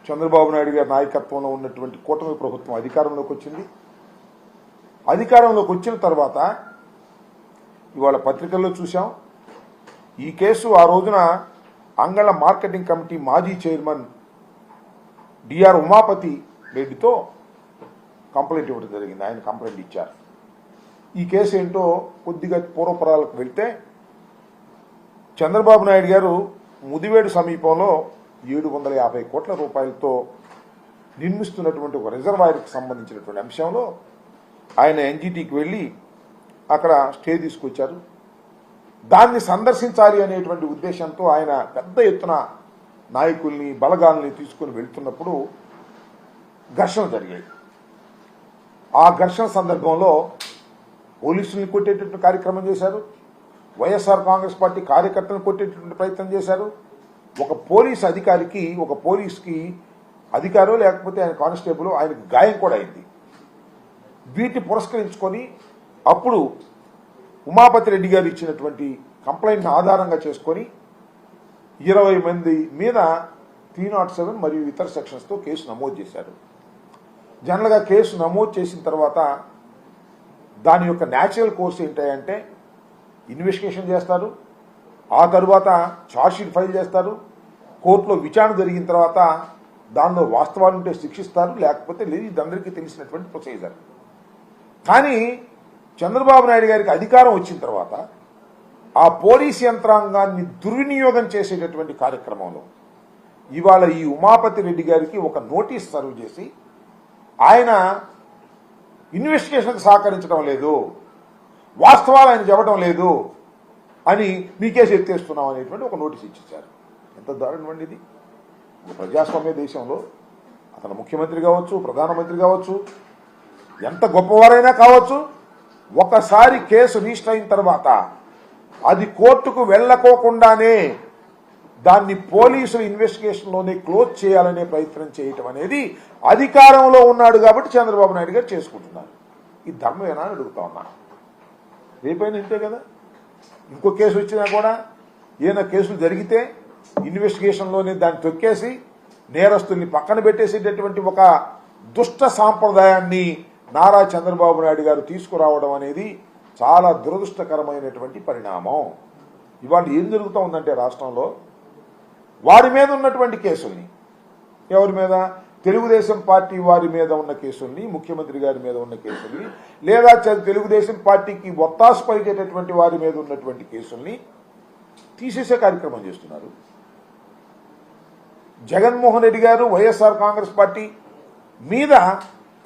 చంద్రబాబు నాయుడు గారి నాయకత్వంలో ఉన్నటువంటి కూటమి ప్రభుత్వం అధికారంలోకి వచ్చింది. అధికారంలోకి వచ్చిన తర్వాత ఇవాళ పత్రికల్లో చూసాం. ఈ కేసు ఆ రోజున అంగళ మార్కెటింగ్ కమిటీ మాజీ చైర్మన్ డిఆర్ ఉమాపతి రెడ్డితో కంప్లైంట్ ఇవ్వడం జరిగింది. ఆయన కంప్లైంట్ ఇచ్చారు. ఈ కేసు ఏంటో కొద్దిగా పూర్వపరాలకు వెళ్తే, చంద్రబాబు నాయుడు గారు ముదివేడు సమీపంలో 750 కోట్ల రూపాయలతో నిర్మిస్తున్నటువంటి ఒక రిజర్వాయర్కి సంబంధించినటువంటి అంశంలో ఆయన ఎన్జిటికి వెళ్ళి అక్కడ స్టే తీసుకొచ్చారు. దాన్ని సందర్శించాలి అనేటువంటి ఉద్దేశంతో ఆయన పెద్ద ఎత్తున నాయకుల్ని బలగాల్ని తీసుకుని వెళ్తున్నప్పుడు ఘర్షణ జరిగాయి. ఆ ఘర్షణ సందర్భంలో పోలీసుల్ని కొట్టేటటువంటి కార్యక్రమం చేశారు. వైఎస్ఆర్ కాంగ్రెస్ పార్టీ కార్యకర్తలను కొట్టేటటువంటి ప్రయత్నం చేశారు. ఒక పోలీస్ అధికారికి, ఒక పోలీస్కి అధికారో లేకపోతే ఆయన కానిస్టేబుల్, ఆయనకు గాయం కూడా అయింది. వీటిని పురస్కరించుకొని అప్పుడు ఉమాపతి రెడ్డి గారు ఇచ్చినటువంటి కంప్లైంట్ను ఆధారంగా చేసుకొని 20 మంది మీద 307 మరియు ఇతర సెక్షన్స్తో కేసు నమోదు చేశారు. జనరల్గా కేసు నమోదు చేసిన తర్వాత దాని యొక్క న్యాచురల్ కోర్స్ ఏంటంటే ఇన్వెస్టిగేషన్ చేస్తారు, ఆ తరువాత ఛార్జ్షీట్ ఫైల్ చేస్తారు, కోర్టులో విచారణ జరిగిన తర్వాత దానిలో వాస్తవాలు ఉంటే శిక్షిస్తారు, లేకపోతే లేదు. ఇది అందరికీ తెలిసినటువంటి ప్రొసీజర్. కానీ చంద్రబాబు నాయుడు గారికి అధికారం వచ్చిన తర్వాత ఆ పోలీస్ యంత్రాంగాన్ని దుర్వినియోగం చేసేటటువంటి కార్యక్రమంలో ఇవాళ ఈ ఉమాపతి రెడ్డి గారికి ఒక నోటీస్ సర్వ్ చేసి ఆయన ఇన్వెస్టిగేషన్కి సహకరించడం లేదు, వాస్తవాలు ఆయన చెప్పడం లేదు అని మీ కేసు ఎత్తేస్తున్నాం అనేటువంటి ఒక నోటీస్ ఇచ్చేశారు. ఎంత దారుణం అండి ఇది! ప్రజాస్వామ్య దేశంలో అతను ముఖ్యమంత్రి కావచ్చు, ప్రధానమంత్రి కావచ్చు, ఎంత గొప్పవారైనా కావచ్చు, ఒకసారి కేసు రిజిస్టర్ అయిన తర్వాత అది కోర్టుకు వెళ్ళకోకుండానే దాన్ని పోలీసులు ఇన్వెస్టిగేషన్లోనే క్లోజ్ చేయాలనే ప్రయత్నం చేయటం అనేది అధికారంలో ఉన్నాడు కాబట్టి చంద్రబాబు నాయుడు గారు చేసుకుంటున్నారు. ఈ ధర్మమేనా అని అడుగుతా ఉన్నాను. రేపైనా ఇంతే కదా. ఇంకో కేసు వచ్చినా కూడా ఏదైనా కేసులు జరిగితే ఇన్వెస్టిగేషన్లోనే దాన్ని తొక్కేసి నేరస్తుల్ని పక్కన పెట్టేసేటటువంటి ఒక దుష్ట సాంప్రదాయాన్ని నారా చంద్రబాబు నాయుడు గారు తీసుకురావడం అనేది చాలా దురదృష్టకరమైనటువంటి పరిణామం. ఇవాళ ఏం జరుగుతూ ఉందంటే రాష్ట్రంలో వారి మీద ఉన్నటువంటి కేసుల్ని, ఎవరి మీద, తెలుగుదేశం పార్టీ వారి మీద ఉన్న కేసుల్ని, ముఖ్యమంత్రి గారి మీద ఉన్న కేసుల్ని, లేదా తెలుగుదేశం పార్టీకి ఒత్తాసు పలికేటటువంటి వారి మీద ఉన్నటువంటి కేసుల్ని తీసేసే కార్యక్రమం చేస్తున్నారు. జగన్మోహన్ రెడ్డి గారు వైఎస్ఆర్ కాంగ్రెస్ పార్టీ మీద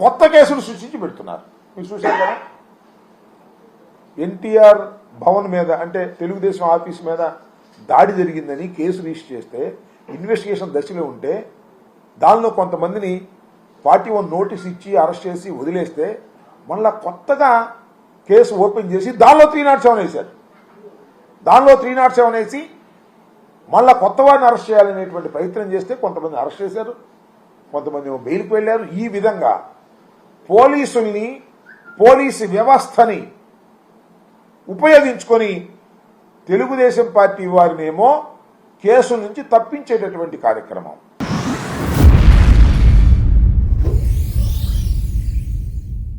కొత్త కేసులు సృష్టించి పెడుతున్నారు. మీరు చూశారు కదా, ఎన్టీఆర్ భవన్ మీద, అంటే తెలుగుదేశం ఆఫీస్ మీద దాడి జరిగిందని కేసు రిజిస్టర్ చేస్తే ఇన్వెస్టిగేషన్ దశలో ఉంటే దానిలో కొంతమందిని 41 నోటీస్ ఇచ్చి అరెస్ట్ చేసి వదిలేస్తే మళ్ళా కొత్తగా కేసు ఓపెన్ చేసి దానిలో 307 వేశారు. దానిలో 307 వేసి మళ్ళా కొత్త వారిని అరెస్ట్ చేయాలనేటువంటి ప్రయత్నం చేస్తే కొంతమంది అరెస్ట్ చేశారు, కొంతమంది బెయిల్కి వెళ్ళారు. ఈ విధంగా పోలీసుల్ని, పోలీసు వ్యవస్థని ఉపయోగించుకొని తెలుగుదేశం పార్టీ వారినేమో కేసు నుంచి తప్పించేటటువంటి కార్యక్రమం.